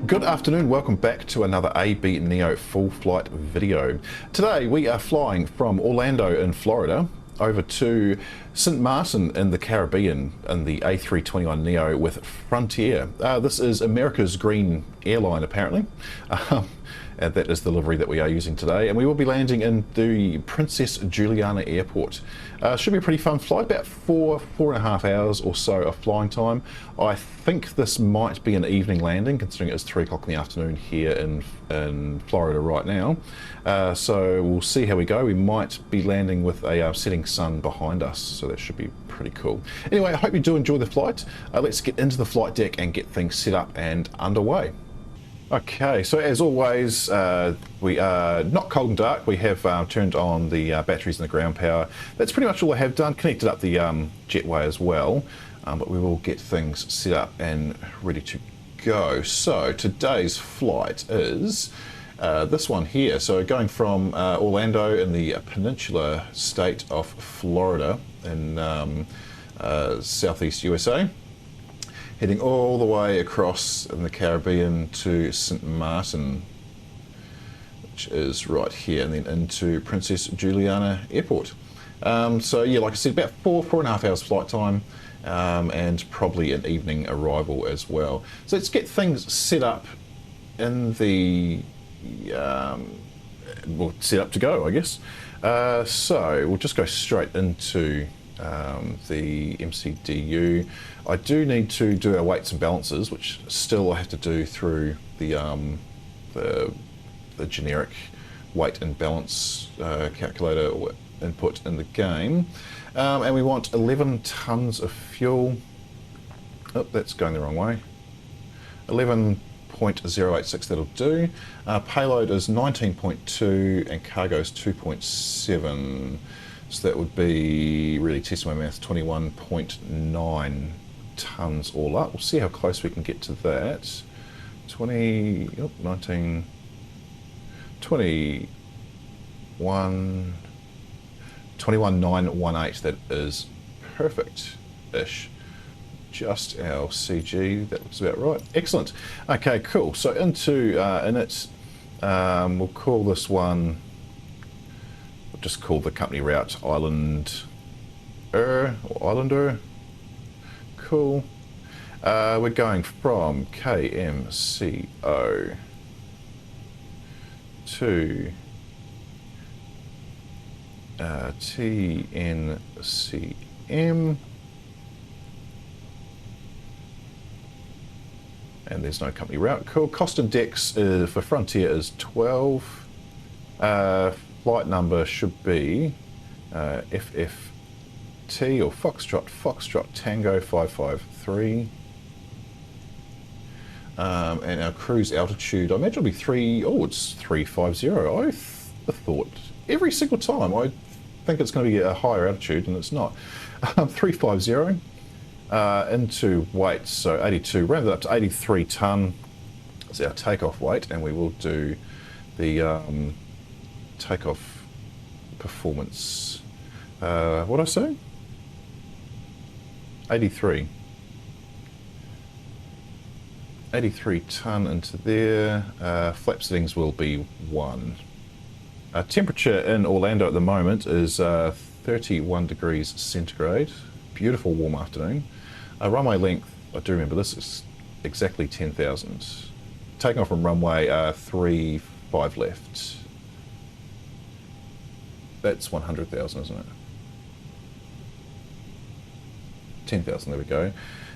Good afternoon, welcome back to another AB Neo full flight video. Today we are flying from Orlando in Florida over to Sint Maarten in the Caribbean in the A321neo with Frontier. This is America's Green Airline apparently. And that is the livery that we are using today, and we will be landing in the Princess Juliana Airport. Should be a pretty fun flight, about four and a half hours or so of flying time. I think this might be an evening landing, considering it's 3 o'clock in the afternoon here in Florida right now. So we'll see how we go. We might be landing with a setting sun behind us, so that should be pretty cool. Anyway, I hope you do enjoy the flight. Let's get into the flight deck and get things set up and underway. Okay, so as always, we are not cold and dark. We have turned on the batteries and the ground power. That's pretty much all I have done. Connected up the jetway as well, but we will get things set up and ready to go. So today's flight is this one here. So going from Orlando in the peninsular state of Florida in southeast USA, heading all the way across in the Caribbean to Sint Maarten, which is right here, and then into Princess Juliana Airport. So yeah, like I said, about four and a half hours flight time, and probably an evening arrival as well. So let's get things set up in the, well, set up to go, I guess. So we'll just go straight into the MCDU. I do need to do our weights and balances, which still I have to do through the generic weight and balance calculator or input in the game. And we want 11 tons of fuel. Oh, that's going the wrong way. 11.086, that'll do. Payload is 19.2 and cargo is 2.7. So that would be, really testing my maths, 21.9 tons all up. We'll see how close we can get to that. 19, 21.918, that is perfect-ish. Just our CG, that looks about right. Excellent. Okay, cool. So into init, we'll call this one, just call the company route Islander. Cool. We're going from KMCO to TNCM, and there's no company route. Cool. Cost index for Frontier is 12. Flight number should be FFT or Foxtrot Tango 553. And our cruise altitude, I imagine it'll be it's 350. I thought every single time I think it's going to be a higher altitude, and it's not. 350 into weight, so 82, round it up to 83 ton is our takeoff weight, and we will do the takeoff performance. What did I say? 83. 83 ton into there. Flap settings will be 1. Temperature in Orlando at the moment is 31 degrees centigrade. Beautiful warm afternoon. Runway length, I do remember this, is exactly 10,000. Taking off from runway 35 left. That's 100,000, isn't it? 10,000, there we go.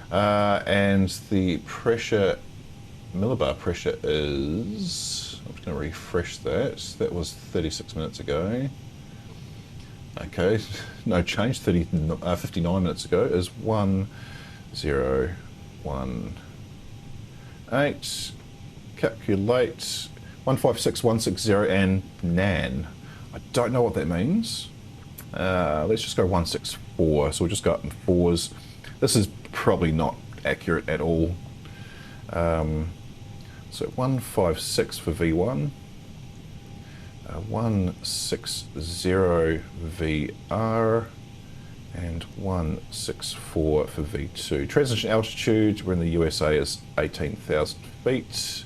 And the pressure, millibar pressure is, I'm just going to refresh that. That was 36 minutes ago. Okay, no change, 59 minutes ago is 1018. Calculate 156160 and nan. I don't know what that means. Let's just go 164. So we'll just go up in fours. This is probably not accurate at all. So 156 for V1, 160 VR, and 164 for V2. Transition altitude, we're in the USA, is 18,000 feet.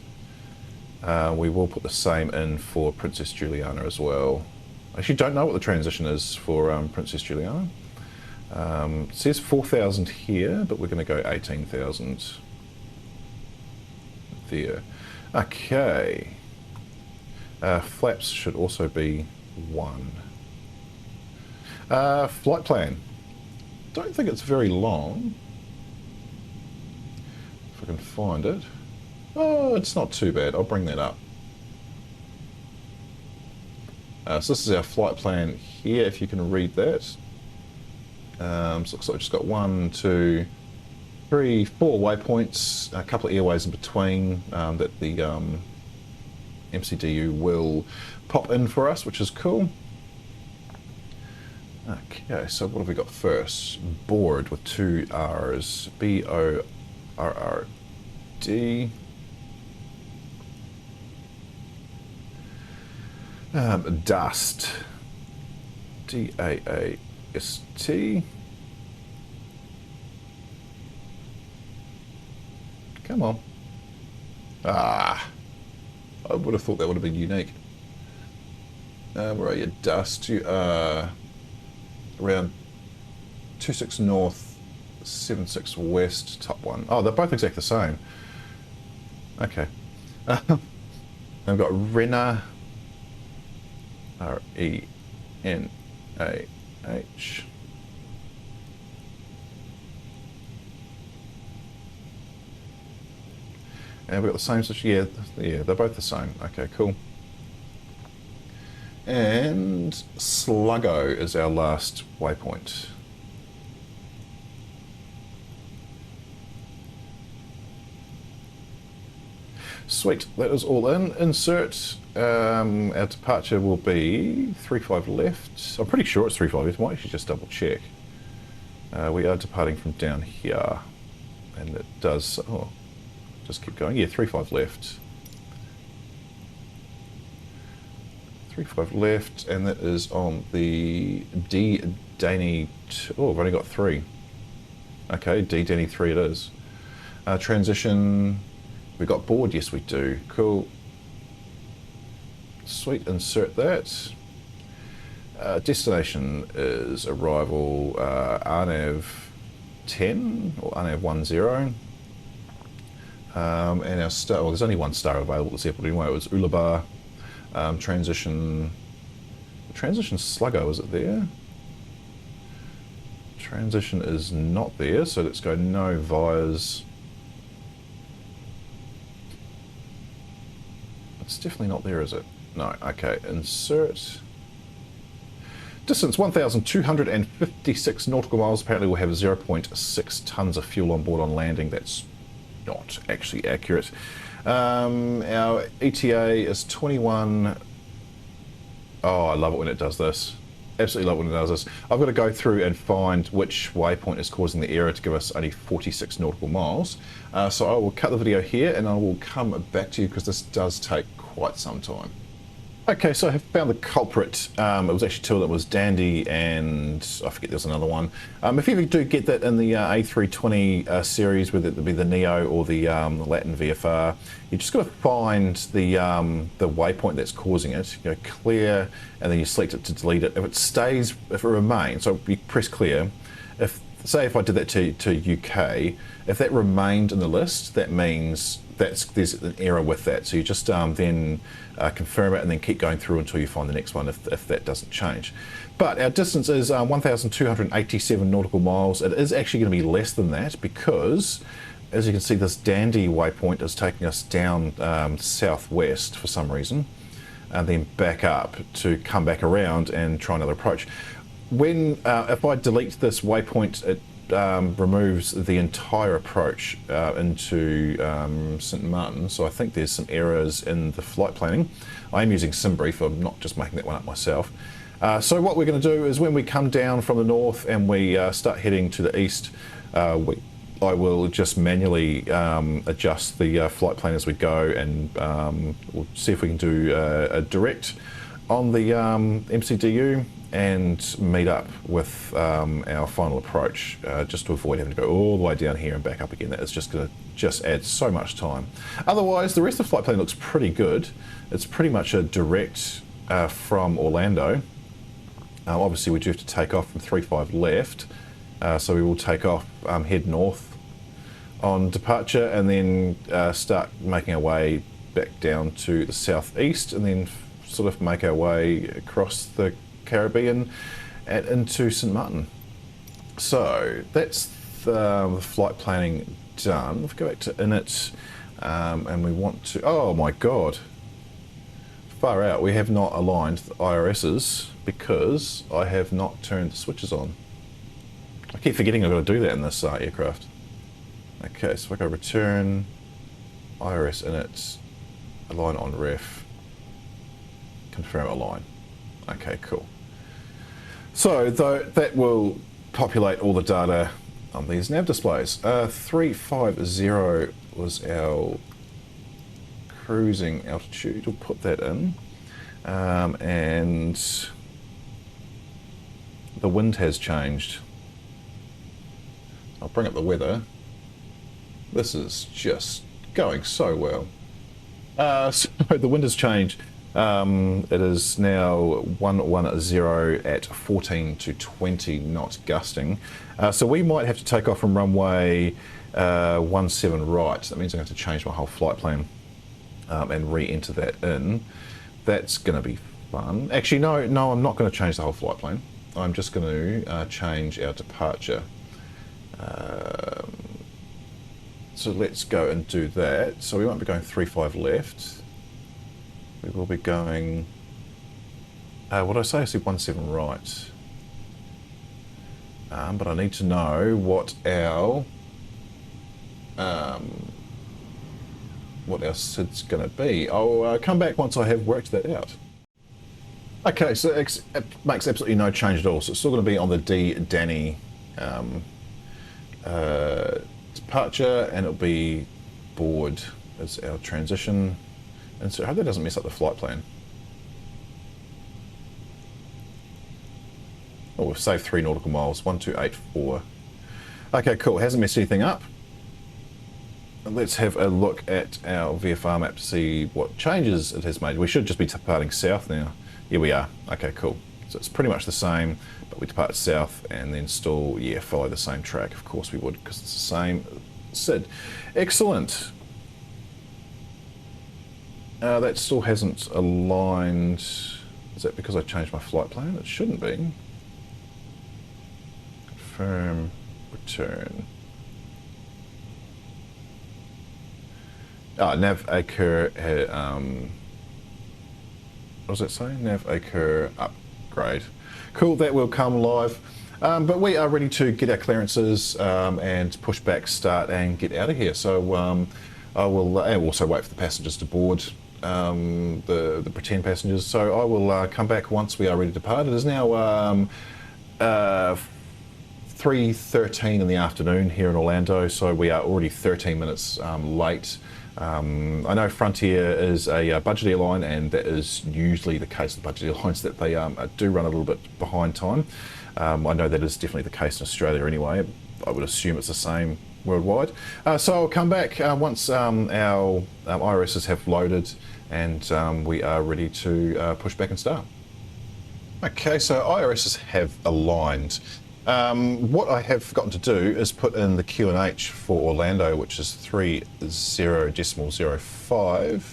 We will put the same in for Princess Juliana as well. I actually don't know what the transition is for Princess Juliana. It says 4,000 here, but we're going to go 18,000 there. Okay. Flaps should also be 1. Flight plan. Don't think it's very long. If I can find it. Oh, it's not too bad. I'll bring that up. So this is our flight plan here, if you can read that. So it looks like I've just got 1, 2, 3, 4 waypoints, a couple of airways in between that the MCDU will pop in for us, which is cool. Okay, so what have we got first? Board with 2 R's. B-O-R-R-D. Dust. D-A-A-S-T. Come on. Ah, I would have thought that would have been unique. Where are you? Dust. You are around 26 north, 76 west, top 1. Oh, they're both exactly the same. Okay. I've got Renner. R-E-N-A-H. And we've got the same, yeah, they're both the same. Okay, cool. And Sluggo is our last waypoint. Sweet, that is all in. Insert. Our departure will be 35 left. I'm pretty sure it's 35 left. I might actually just double check. We are departing from down here. And it does, oh, just keep going. Yeah, 35 left. 35 left, and that is on the D Danny. Oh, I've only got 3. Okay, D Danny 3 it is. Transition. We got board, yes we do. Cool. Sweet, insert that. Destination is arrival RNAV 10 or RNAV 10. And our star, well, there's only 1 star available at this airport anyway. It was Ulabar. Transition Sluggo, is it there? Transition is not there, so let's go no vias. It's definitely not there, is it? No, okay, insert. Distance 1,256 nautical miles. Apparently we'll have 0.6 tons of fuel on board on landing. That's not actually accurate. Our ETA is 21. Oh, I love it when it does this. Absolutely love it when it does this. I've got to go through and find which waypoint is causing the error to give us only 46 nautical miles. So I will cut the video here and I will come back to you because this does take quite some time. Okay, so I have found the culprit. It was actually 2 that was Dandy and I forget there's another one. If you ever do get that in the A320 series, whether it be the Neo or the Latin VFR, you just got to find the waypoint that's causing it. You go clear, and then you select it to delete it. If it stays, if it remains, so you press clear. If say if I did that to UK, if that remained in the list, that means there's an error with that. So you just then confirm it and then keep going through until you find the next one if that doesn't change. But our distance is 1,287 nautical miles. It is actually going to be less than that because, as you can see, this Dandy waypoint is taking us down southwest for some reason, and then back up to come back around and try another approach. When if I delete this waypoint, it removes the entire approach into Sint Maarten, so I think there's some errors in the flight planning. I am using SimBrief, I'm not just making that one up myself. So what we're going to do is when we come down from the north and we start heading to the east, I will just manually adjust the flight plan as we go, and we'll see if we can do a direct on the MCDU and meet up with our final approach, just to avoid having to go all the way down here and back up again. That is just going to add so much time. Otherwise, the rest of the flight plan looks pretty good. It's pretty much a direct from Orlando. Obviously, we do have to take off from 35 left, so we will take off, head north on departure, and then start making our way back down to the southeast, and then sort of make our way across the Caribbean and into Sint Maarten. So that's the flight planning done. If we go back to init, and we want to, oh my god, far out, we have not aligned the IRSs because I have not turned the switches on. I keep forgetting I've got to do that in this aircraft. Okay, so if I go return, IRS init, align on ref, confirm align. Okay, cool. So that will populate all the data on these nav displays. 350 was our cruising altitude. We'll put that in, and the wind has changed. I'll bring up the weather. This is just going so well. So the wind has changed. It is now 110 at 14 to 20 knots gusting. So we might have to take off from runway 17 right. That means I'm going to have to change my whole flight plan and re-enter that in. That's going to be fun. Actually, no, I'm not going to change the whole flight plan. I'm just going to change our departure. So let's go and do that. So we won't be going 35 left. We will be going, what did I say? I said 17 right. But I need to know what our SID's going to be. I'll come back once I have worked that out. Okay, so it makes absolutely no change at all. So it's still going to be on the Danny departure, and it'll be board as our transition. And so I hope that doesn't mess up the flight plan. Oh, we've saved 3 nautical miles, 1284. Okay, cool, hasn't messed anything up. Let's have a look at our VFR map to see what changes it has made. We should just be departing south now. Here we are. Okay, cool. So it's pretty much the same, but we depart south and then still, yeah, follow the same track. Of course we would, because it's the same SID. Excellent. That still hasn't aligned. Is that because I changed my flight plan? It shouldn't be. Confirm, return. Nav occur, what does it say? Nav occur upgrade. Cool, that will come live. But we are ready to get our clearances and pushback start and get out of here. So I will also wait for the passengers to board, the pretend passengers. So I will come back once we are ready to depart. It is now 3:13 in the afternoon here in Orlando, so we are already 13 minutes late. I know Frontier is a budget airline, and that is usually the case with budget airlines, that they do run a little bit behind time. I know that is definitely the case in Australia anyway. I would assume it's the same worldwide. So I'll come back once our IRSs have loaded and we are ready to push back and start. Okay, so IRSs have aligned. What I have forgotten to do is put in the QNH for Orlando, which is 30.05.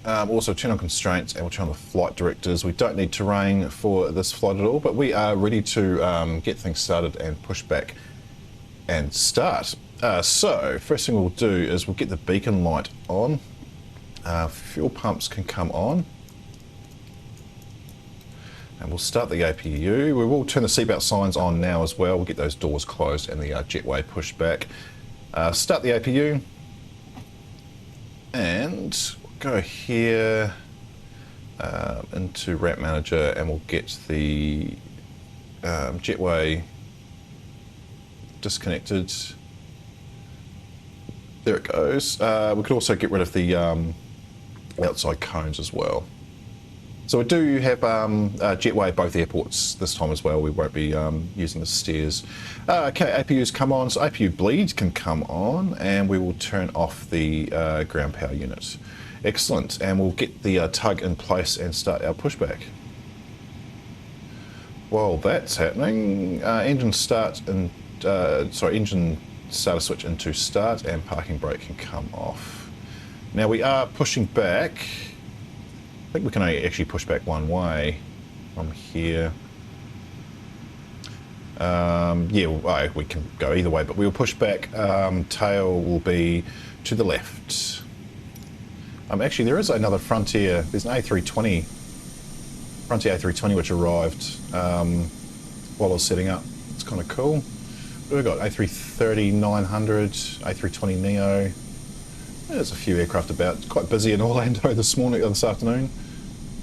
Also turn on constraints, and we'll turn on the flight directors. We don't need terrain for this flight at all, but we are ready to get things started and push back and start. So first thing we'll do is we'll get the beacon light on. Fuel pumps can come on. And we'll start the APU. We will turn the seatbelt signs on now as well. We'll get those doors closed and the jetway pushed back. Start the APU. And we'll go here into Ramp Manager, and we'll get the jetway disconnected. There it goes. We could also get rid of the outside cones as well. So we do have jetway at both airports this time as well. We won't be using the stairs. Okay, APUs come on. So APU bleeds can come on, and we will turn off the ground power unit. Excellent, and we'll get the tug in place and start our pushback. While that's happening, engine starter switch into start, and parking brake can come off. Now we are pushing back. I think we can only actually push back one way from here. Yeah, we can go either way, but we'll push back. Tail will be to the left. Actually, there is another Frontier. There's an A320, Frontier A320, which arrived while I was setting up. It's kind of cool. We've got A330-900, A320neo. There's a few aircraft about. It's quite busy in Orlando this afternoon.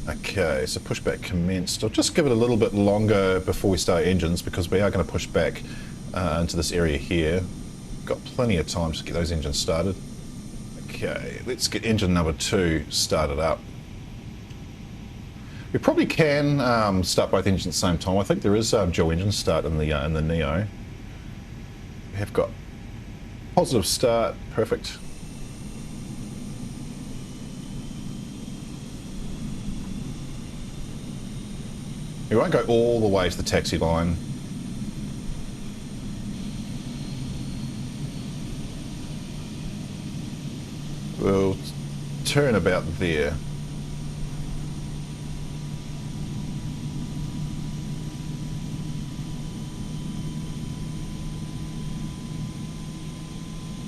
Okay, so pushback commenced. I'll just give it a little bit longer before we start engines, because we are going to push back into this area here. Got plenty of time to get those engines started. Okay, let's get engine number 2 started up. We probably can start both engines at the same time. I think there is dual engine start in the Neo. We have got positive start, perfect. We won't go all the way to the taxi line. We'll turn about there.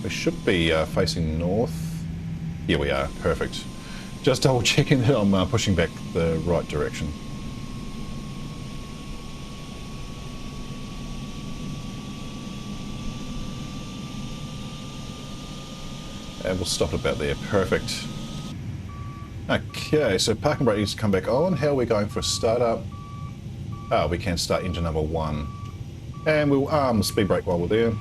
We should be facing north. Here we are, perfect. Just double checking that I'm pushing back the right direction. And we'll stop about there, perfect. Okay, so parking brake needs to come back on. How are we going for a startup? Oh, we can start engine number 1. And we'll arm the speed brake while we're there.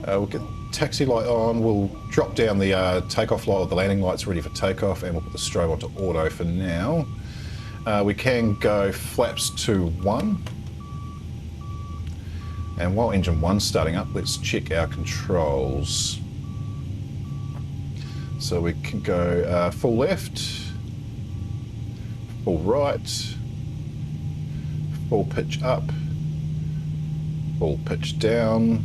We'll get taxi light on. We'll drop down the takeoff light, or the landing light's ready for takeoff, and we'll put the strobe onto auto for now. We can go flaps to 1. And while engine 1's starting up, let's check our controls. So we can go full left, full right, full pitch up, full pitch down,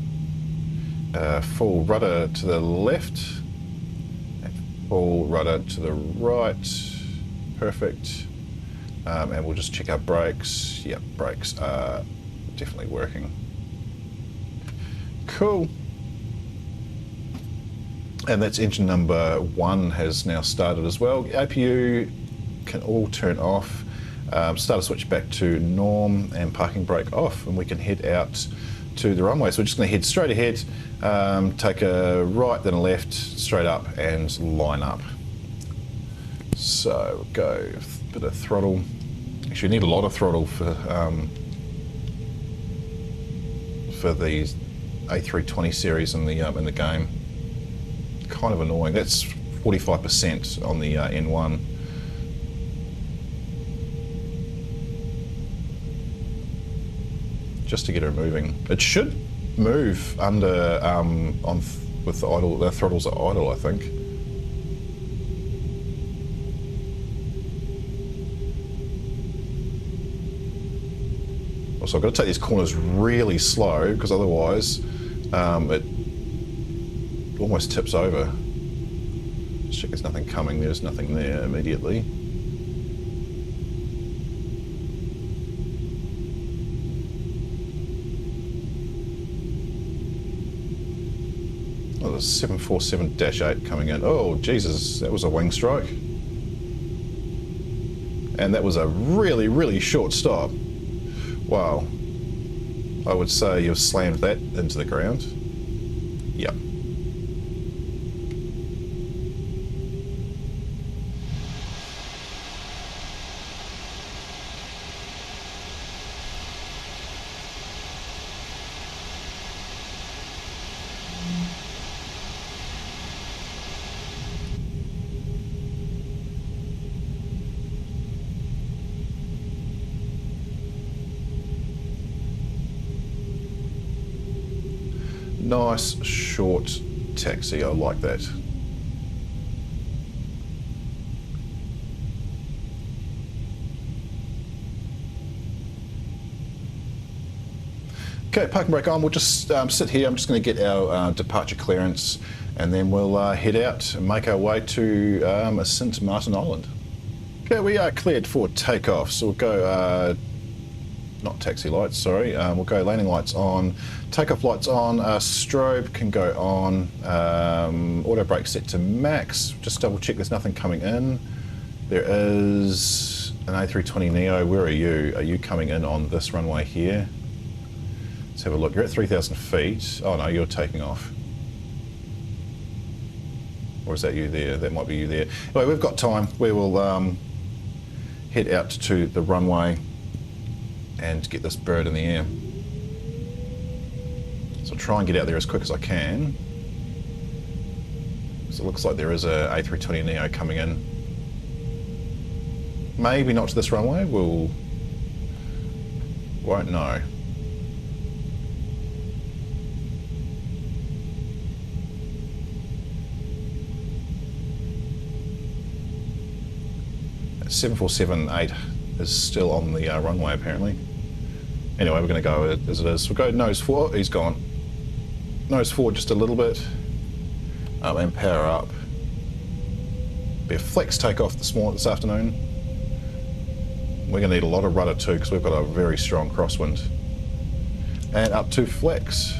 full rudder to the left, and full rudder to the right. Perfect. And we'll just check our brakes. Yep, brakes are definitely working. Cool. And that's engine number 1 has now started as well. APU can all turn off. Starter switch back to norm, and parking brake off, and we can head out to the runway. So we're just going to head straight ahead, take a right, then a left, straight up, and line up. So we'll go a bit of throttle. Actually, we need a lot of throttle for these A320 series in the game. Kind of annoying. That's 45% on the N1. Just to get her moving. It should move under with the idle. The throttles are idle, I think. So I've got to take these corners really slow, because otherwise it almost tips over. Just check there's nothing coming. There's nothing there immediately. Oh, there's 747-8 coming in. Oh, Jesus, that was a wing strike. And that was a really, really short stop. Wow. I would say you've slammed that into the ground. Yep. Nice short taxi, I like that. Okay, parking brake on. We'll just sit here. I'm just going to get our departure clearance, and then we'll head out and make our way to Sint Maarten Island. Okay, we are cleared for takeoff, so we'll go, not taxi lights, sorry, we'll go landing lights on, takeoff lights on, strobe can go on, auto brake set to max, just double check there's nothing coming in. There is an A320neo, where are you? Are you coming in on this runway here? Let's have a look, you're at 3,000 feet, oh no, you're taking off. Or is that you there? That might be you there. Anyway, we've got time, we will head out to the runway and get this bird in the air. So I'll try and get out there as quick as I can. So it looks like there is a A320neo coming in. Maybe not to this runway, won't know. That 747-8 is still on the runway apparently. Anyway, we're going to go as it is. We'll go nose forward. He's gone. Nose forward just a little bit. And power up. Be a flex takeoff this afternoon. We're going to need a lot of rudder too because we've got a very strong crosswind. And up to flex.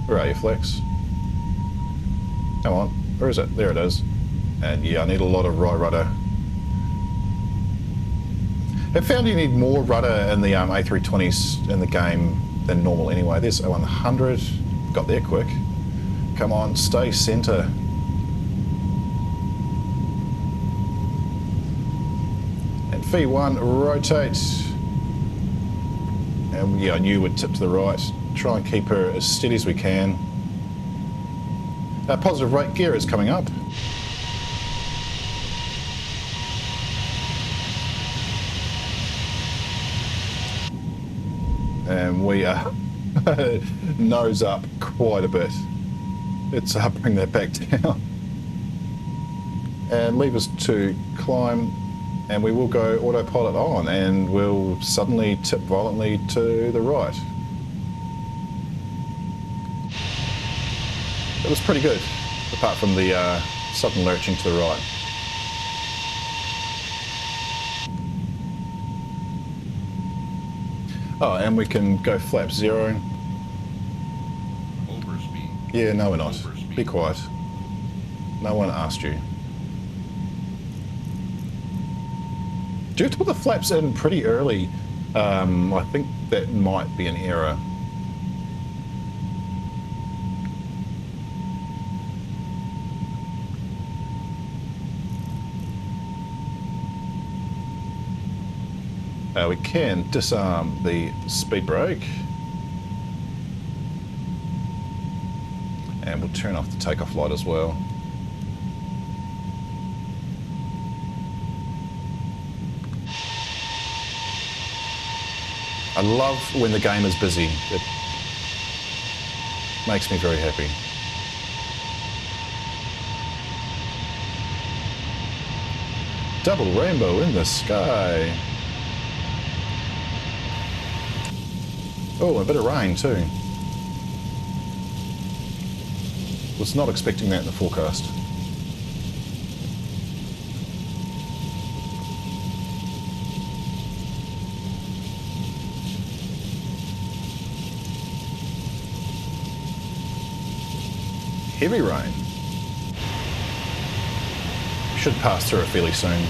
Where are you, flex? Come on. Where is it? There it is. And yeah, I need a lot of right rudder. I found you need more rudder in the A320s in the game than normal anyway. There's A100, got there quick. Come on, stay centre. And V1, rotate. And yeah, I knew we'd tip to the right. Try and keep her as steady as we can. Positive rate gear is coming up. And we are nose up quite a bit. Let's bring that back down. And levers to climb, and we will go autopilot on, and we'll suddenly tip violently to the right. It was pretty good, apart from the sudden lurching to the right. Oh, and we can go flap 0. Overspeed. Yeah, no we're not. Overspeed. Be quiet. No one asked you. Do you have to put the flaps in pretty early? I think that might be an error. We can disarm the speed brake, and we'll turn off the takeoff light as well. I love when the game is busy. It makes me very happy. Double rainbow in the sky. Oh, a bit of rain too. Was not expecting that in the forecast. Heavy rain. Should pass through it fairly soon.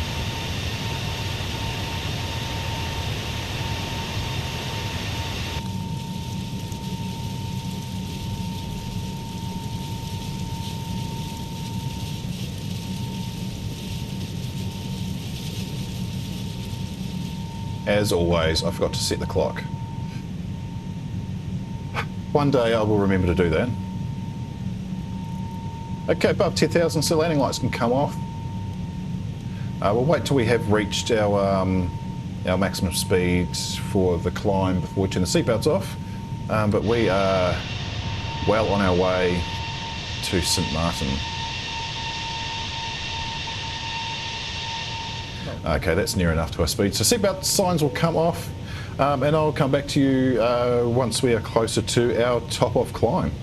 As always, I forgot to set the clock. One day I will remember to do that. Okay, above 10,000, so landing lights can come off. We'll wait till we have reached our maximum speed for the climb before we turn the seatbelts off. but we are well on our way to Sint Maarten. Okay, that's near enough to our speed. So seatbelt signs will come off, and I'll come back to you once we are closer to our top-off climb.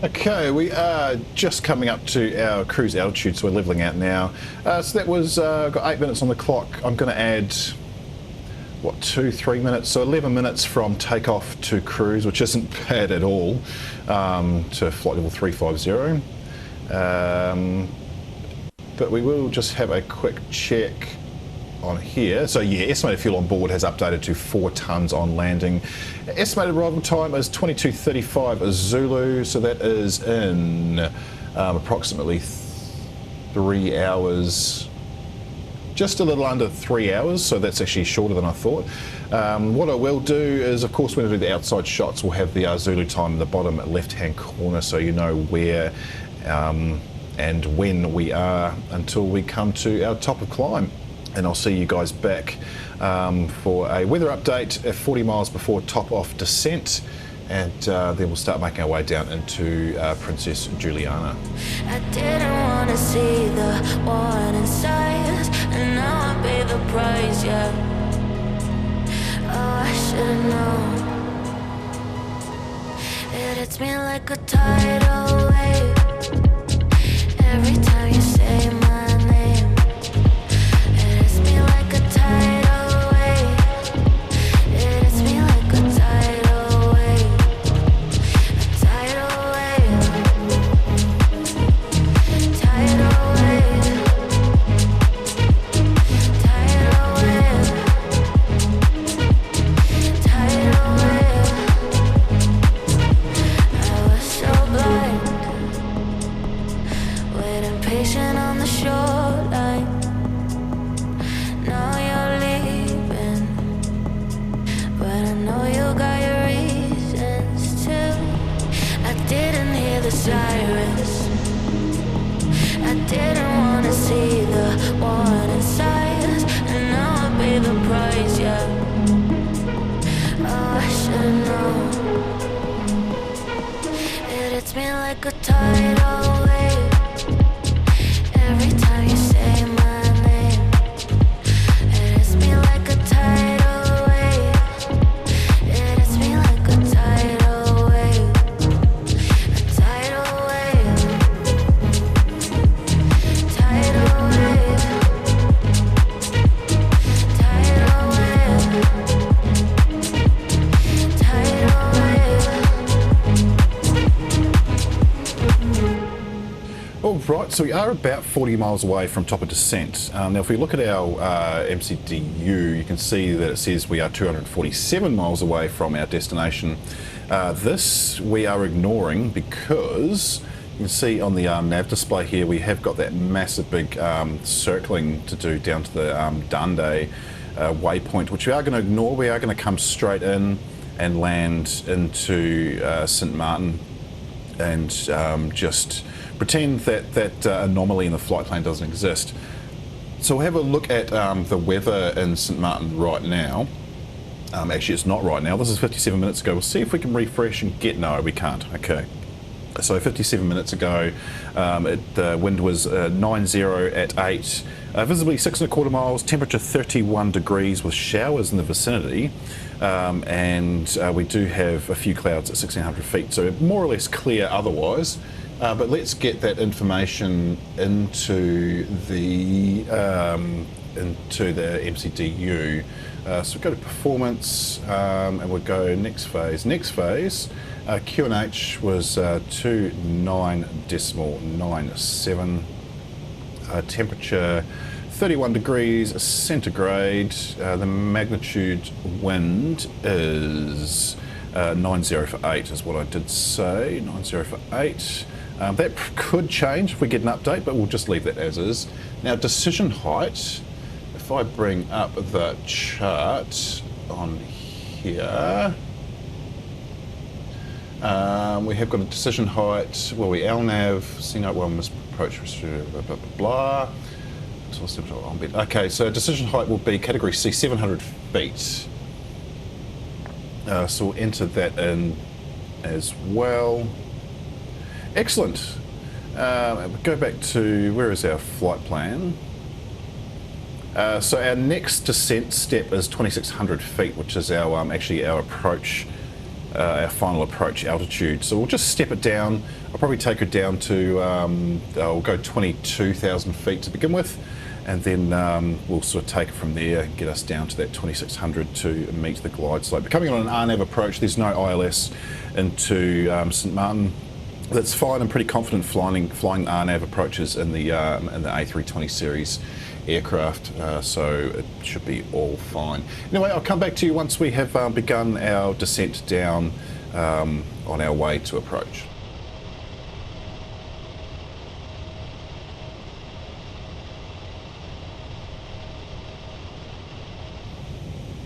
Okay, we are just coming up to our cruise altitude, so we're leveling out now. So that was, got 8 minutes on the clock. I'm going to add, what, 2-3 minutes? So 11 minutes from takeoff to cruise, which isn't bad at all, to flight level 350. But we will just have a quick check on here. So yeah, estimated fuel on board has updated to 4 tonnes on landing. Estimated arrival time is 22:35 Zulu, so that is in approximately 3 hours, just a little under 3 hours, so that's actually shorter than I thought. What I will do is, of course, when I do the outside shots, we'll have the Zulu time in the bottom left-hand corner, so you know where and when we are until we come to our top of climb. And I'll see you guys back for a weather update at 40 miles before top-off descent, and then we'll start making our way down into Princess Juliana. I didn't want to see the one inside, and now I pay the price, yeah. Oh, I should have known. It hits me like a tidal wave every time you say my name. Like a tidal wave, it hits me like a tidal wave, a tidal wave, tidal wave, tidal wave, tidal wave. I was so blind, waiting patient on the shoreline. Now you're leaving, but I know you got your reasons too. I didn't hear the sirens, I didn't want to see the one inside, and now I pay the price, yeah. Oh, I should've known. It hits me like a tidal wave every time you say my name. Like a tidal wave, it hits me like a tidal wave, a tidal wave, tidal wave, tidal wave, tidal wave. All right, so we are about 40 miles away from top of descent. Now, if we look at our MCDU, you can see that it says we are 247 miles away from our destination. This we are ignoring because you can see on the nav display here, we have got that massive big circling to do down to the Dande waypoint, which we are going to ignore. We are going to come straight in and land into Sint Maarten and just pretend that that anomaly in the flight plan doesn't exist. So we'll have a look at the weather in Sint Maarten right now. Actually, it's not right now. This is 57 minutes ago. We'll see if we can refresh and get... No, we can't. Okay. So 57 minutes ago, the wind was 90 at 8, visibly 6¼ miles, temperature 31 degrees with showers in the vicinity, and we do have a few clouds at 1,600 feet, so more or less clear otherwise. But let's get that information into the MCDU. So we go to performance, and we'll go next phase. Next phase, QNH was 29.97. Temperature 31 degrees centigrade. The magnitude wind is 90 for 8 is what I did say. 90 for 8. That could change if we get an update, but we'll just leave that as is. Now, decision height, if I bring up the chart on here, We have got a decision height, well, we LNAV, CNOT, well, approach, blah, blah, blah, blah. Okay, so decision height will be category C, 700 feet. So we'll enter that in as well. Excellent. Go back to, where is our flight plan? So our next descent step is 2,600 feet, which is our actually our approach, our final approach altitude. So we'll just step it down. I'll probably take it down to, we'll go 22,000 feet to begin with, and then we'll sort of take it from there and get us down to that 2,600 to meet the glide slope. But coming on an RNAV approach, there's no ILS into Sint Maarten. That's fine. I'm pretty confident flying RNAV approaches in the A320 series aircraft, so it should be all fine. Anyway, I'll come back to you once we have begun our descent down on our way to approach.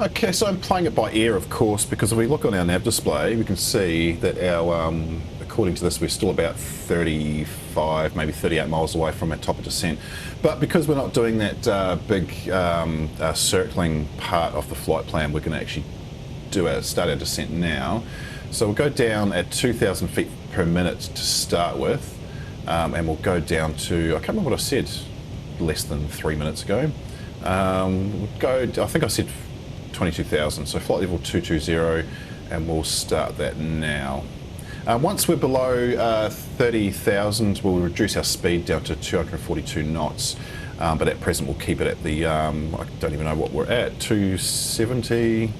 Okay, so I'm playing it by ear, of course, because if we look on our nav display, we can see that our, according to this, we're still about 35, maybe 38 miles away from our top of descent. But because we're not doing that big circling part of the flight plan, we're going to actually start our descent now. So we'll go down at 2,000 feet per minute to start with, and we'll go down to, I can't remember what I said less than 3 minutes ago. We'll go, I think I said 22,000, so flight level 220, and we'll start that now. Once we're below 30,000, we'll reduce our speed down to 242 knots, but at present we'll keep it at the, I don't even know what we're at, 270,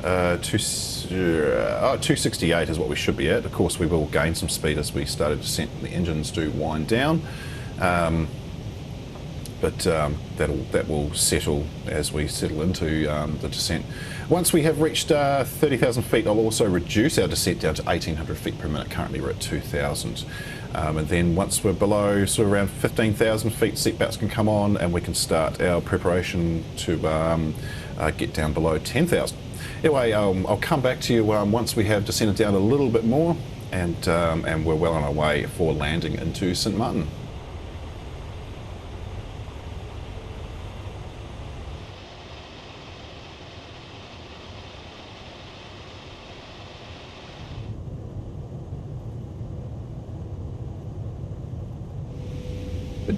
268 is what we should be at. Of course we will gain some speed as we start a descent and the engines do wind down. But that will settle as we settle into the descent. Once we have reached 30,000 feet, I'll also reduce our descent down to 1,800 feet per minute. Currently we're at 2,000. And then once we're below sort of around 15,000 feet, seatbelts can come on and we can start our preparation to get down below 10,000. Anyway, I'll come back to you once we have descended down a little bit more and we're well on our way for landing into Sint Maarten.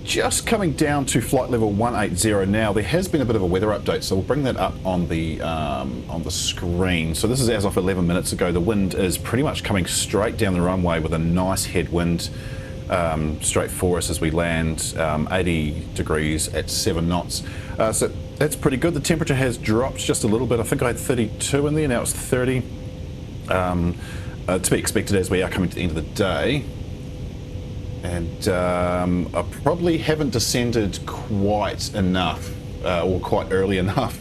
Just coming down to flight level 180 now. There has been a bit of a weather update, so we'll bring that up on the screen. So this is as of 11 minutes ago. The wind is pretty much coming straight down the runway with a nice headwind straight for us as we land, 80 degrees at 7 knots. So that's pretty good. The temperature has dropped just a little bit. I think I had 32 in there, now it's 30. To be expected as we are coming to the end of the day. And I probably haven't descended quite enough, or quite early enough.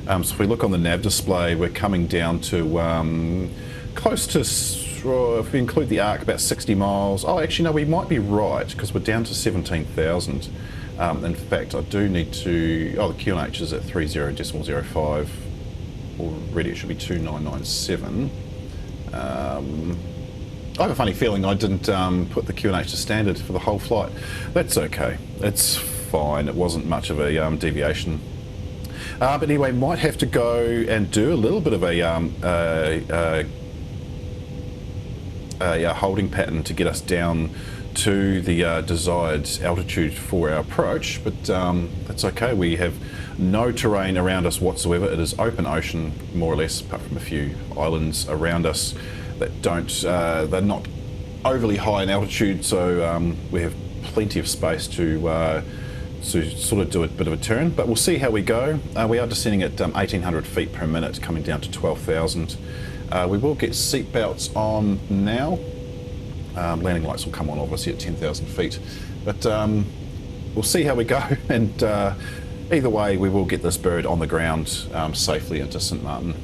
So if we look on the nav display, we're coming down to close to, if we include the arc, about 60 miles. Oh, actually, no, we might be right, because we're down to 17,000. In fact, I do need to, the QNH is at 30.05. Already it should be 2997. I have a funny feeling I didn't put the QNH to standard for the whole flight. That's okay. It's fine. It wasn't much of a deviation. But anyway, might have to go and do a little bit of a holding pattern to get us down to the desired altitude for our approach. But that's okay. We have no terrain around us whatsoever. It is open ocean, more or less, apart from a few islands around us that they're not overly high in altitude, so we have plenty of space to sort of do a bit of a turn. But we'll see how we go. We are descending at 1,800 feet per minute, coming down to 12,000. We will get seat belts on now. Landing lights will come on obviously at 10,000 feet, but we'll see how we go, and either way we will get this bird on the ground safely into Sint Maarten.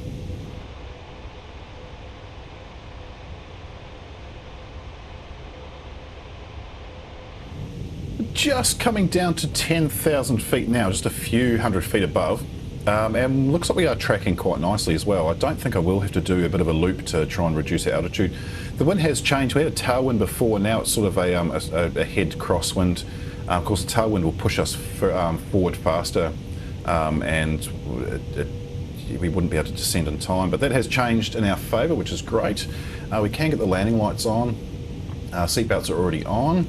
Just coming down to 10,000 feet now, just a few hundred feet above. And looks like we are tracking quite nicely as well. I don't think I will have to do a bit of a loop to try and reduce our altitude. The wind has changed. We had a tailwind before, now it's sort of a head crosswind. Of course, the tailwind will push us forward faster, and we wouldn't be able to descend in time, but that has changed in our favour, which is great. We can get the landing lights on. Seatbelts are already on.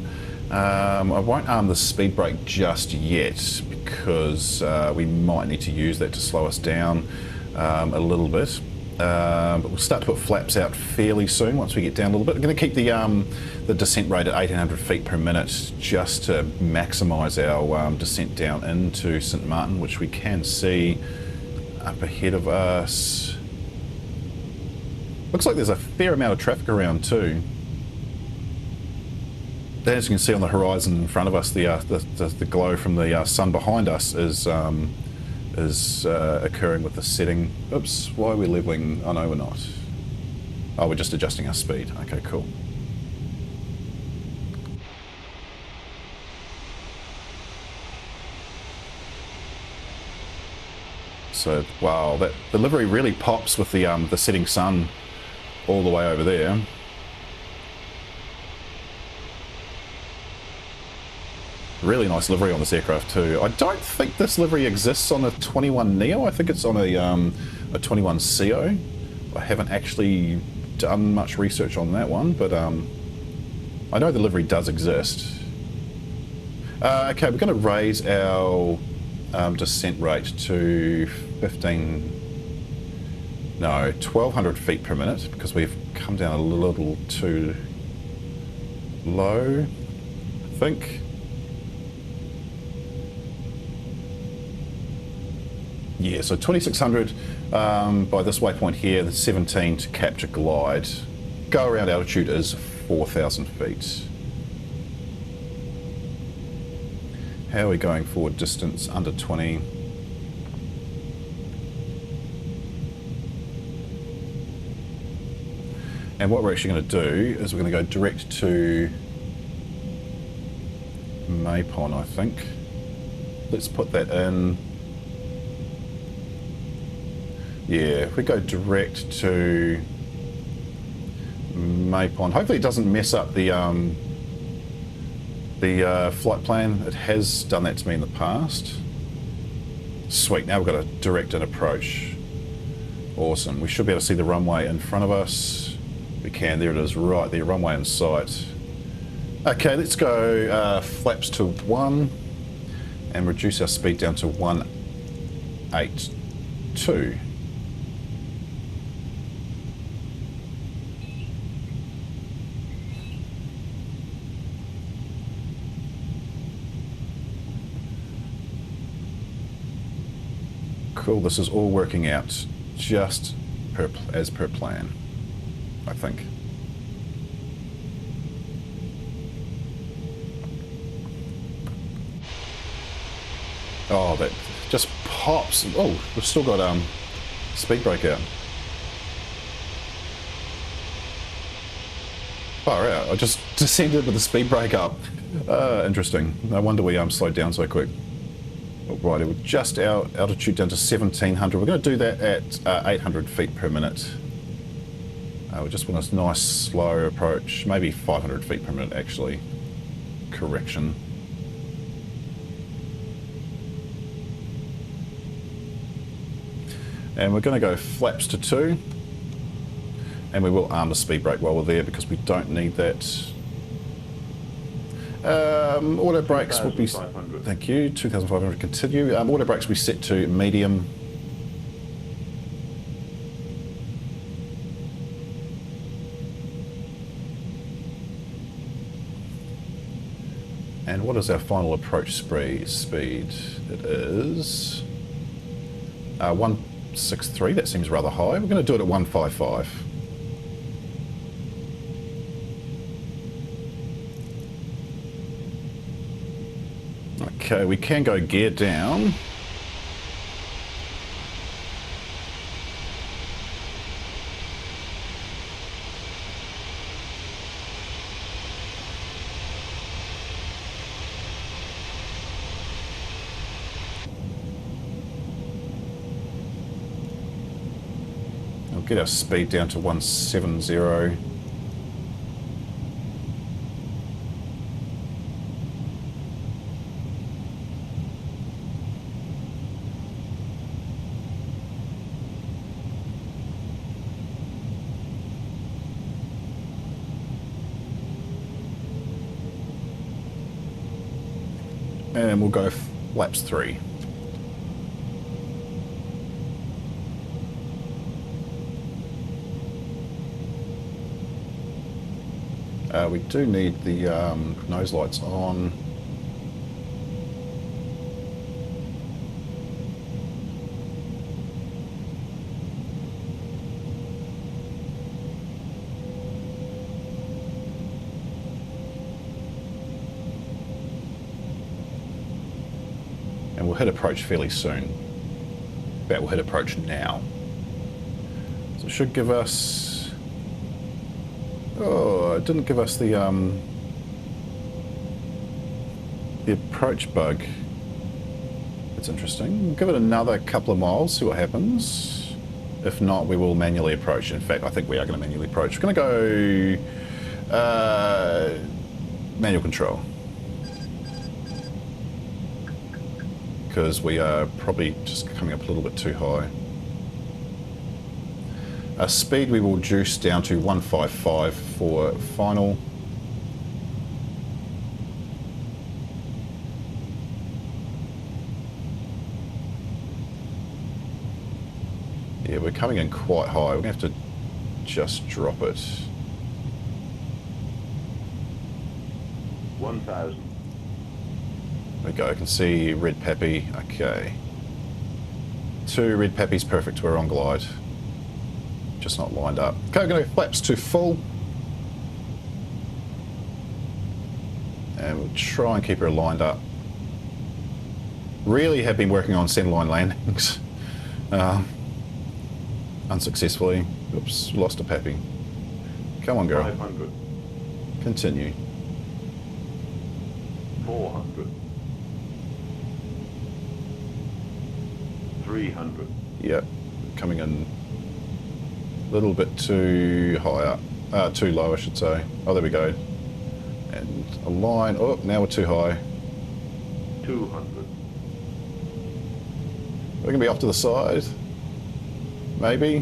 I won't arm the speed brake just yet because we might need to use that to slow us down a little bit. But we'll start to put flaps out fairly soon once we get down a little bit. I'm going to keep the descent rate at 1800 feet per minute just to maximise our descent down into Sint Maarten, which we can see up ahead of us. Looks like there's a fair amount of traffic around too. As you can see on the horizon in front of us, the glow from the sun behind us is occurring with the setting. Oops, why are we leveling? Oh no, we're not. Oh, we're just adjusting our speed. Okay, cool. So, wow, the livery really pops with the setting sun all the way over there. Really nice livery on this aircraft too. I don't think this livery exists on a 21neo. I think it's on a 21CO. I haven't actually done much research on that one, but I know the livery does exist. Okay, we're going to raise our descent rate to 1200 feet per minute because we've come down a little too low, I think. Yeah, so 2600 by this waypoint here, the 17 to capture glide. Go around altitude is 4,000 feet. How are we going forward distance? Under 20. And what we're actually going to do is we're going to go direct to Maypon, I think. Let's put that in. Yeah, if we go direct to Maypon, hopefully it doesn't mess up the flight plan. It has done that to me in the past. Sweet, now we've got a direct in approach. Awesome, we should be able to see the runway in front of us. We can, there it is, right there, runway in sight. Okay, let's go flaps to 1 and reduce our speed down to 182. Cool, this is all working out just as per plan, I think. Oh, that just pops. Oh, we've still got speed brake out. Far out. I just descended with the speed brake up. Interesting. No wonder we slowed down so quick. Right, we're just our altitude down to 1700. We're going to do that at 800 feet per minute. We just want a nice slow approach, maybe 500 feet per minute actually. Correction. And we're going to go flaps to 2. And we will arm the speed brake while we're there because we don't need that. Auto brakes will be, thank you, 2,500, continue. Auto brakes will be set to medium. And what is our final approach speed? It is 163, that seems rather high. We're going to do it at 155. Okay, we can go gear down. get our speed down to 170. And we'll go flaps 3. We do need the nose lights on. And we'll hit approach fairly soon. In fact, we'll hit approach now. So it should give us... Oh, it didn't give us the approach bug. That's interesting. We'll give it another couple of miles, see what happens. If not, we will manually approach. In fact, I think we are going to manually approach. We're going to go manual control. Because we are probably just coming up a little bit too high. Speed we will reduce down to 155 for final. Yeah, we're coming in quite high. We're going to have to just drop it. 1,000. There we go, I can see red peppy. Okay. 2 red peppies, perfect, we're on glide. Just not lined up. Okay, we're going to go flaps to full. And we'll try and keep her lined up. Really have been working on centerline landings. Unsuccessfully. Oops, lost a peppy. Come on, girl. 500. Continue. 400. 300. Yep, coming in a little bit too high up. Too low, I should say. Oh, there we go. And a line. Oh, now we're too high. 200. We're going to be off to the side. Maybe.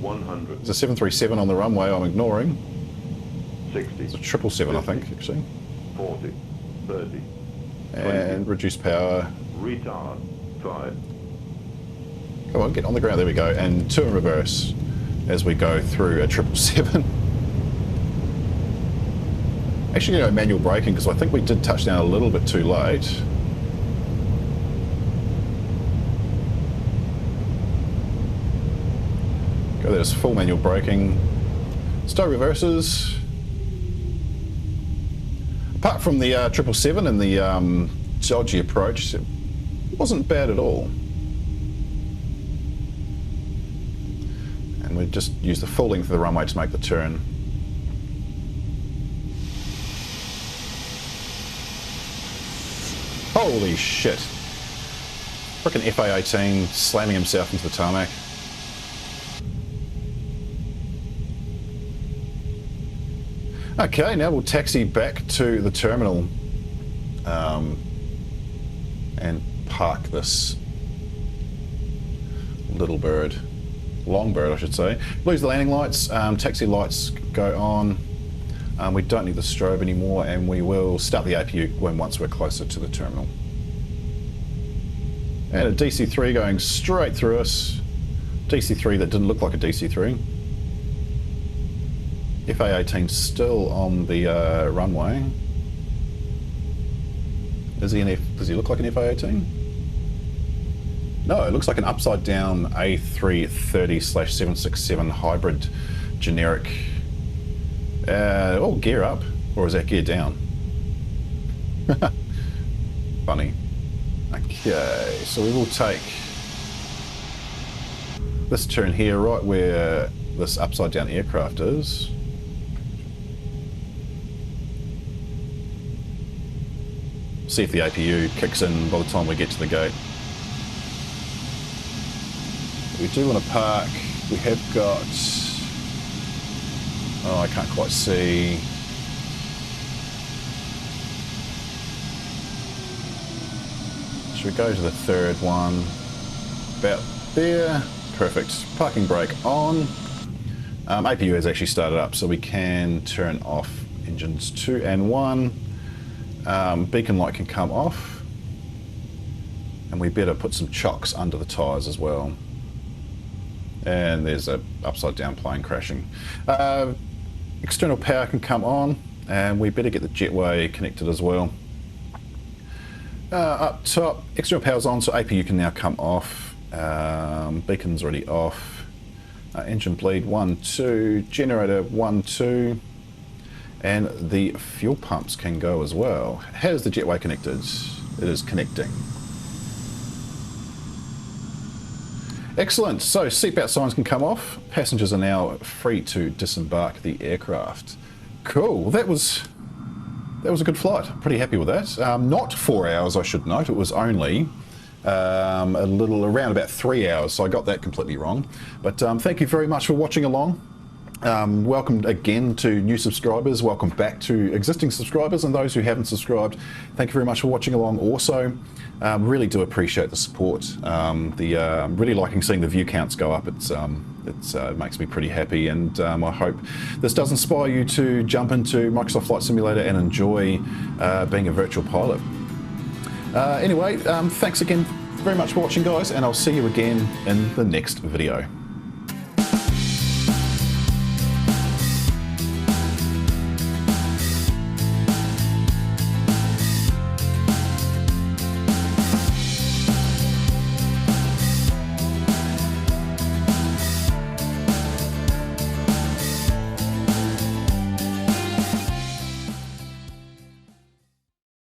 100. There's a 737 on the runway I'm ignoring. 60. It's a 777, I think, actually. 40. 30. And 20. reduce power. Retard. 5. Come on, get on the ground. There we go. And 2 in reverse as we go through a 777. Actually, you know, manual braking, because I think we did touch down a little bit too late. Go, there's full manual braking. Stow reverses. Apart from the 777 and the dodgy approach, it wasn't bad at all. And we just use the full length of the runway to make the turn. Holy shit. Frickin' FA18 slamming himself into the tarmac. Okay, now we'll taxi back to the terminal and park this little bird. Long bird, I should say. Lose the landing lights, taxi lights go on. We don't need the strobe anymore, and we will start the APU once we're closer to the terminal. And a DC-3 going straight through us. DC-3 that didn't look like a DC-3. FA-18 still on the runway. Does he look like an FA-18? No, it looks like an upside down A330/767 hybrid generic. Oh, gear up, or is that gear down? Funny. Okay, so we will take this turn here, right where this upside down aircraft is. See if the APU kicks in by the time we get to the gate. we do want to park. We have got, oh, I can't quite see. Should we go to the third one? About there. Perfect. Parking brake on. APU has actually started up, so we can turn off engines 2 and 1. Beacon light can come off. And we better put some chocks under the tyres as well. And there's a upside down plane crashing. External power can come on, and we better get the jetway connected as well. Up top, external power's on, so APU can now come off. Beacon's already off. Engine bleed 1, 2, generator 1, 2, and the fuel pumps can go as well. How's the jetway connected? It is connecting. Excellent. So seatbelt signs can come off. Passengers are now free to disembark the aircraft. Cool. That was a good flight. Pretty happy with that. Not 4 hours, I should note. It was only around about 3 hours, so I got that completely wrong. But thank you very much for watching along. Welcome again to new subscribers. Welcome back to existing subscribers, and those who haven't subscribed, thank you very much for watching along also. Really do appreciate the support. Really liking seeing the view counts go up. It makes me pretty happy, and I hope this does inspire you to jump into Microsoft Flight Simulator and enjoy being a virtual pilot. Anyway, thanks again very much for watching, guys, and I'll see you again in the next video.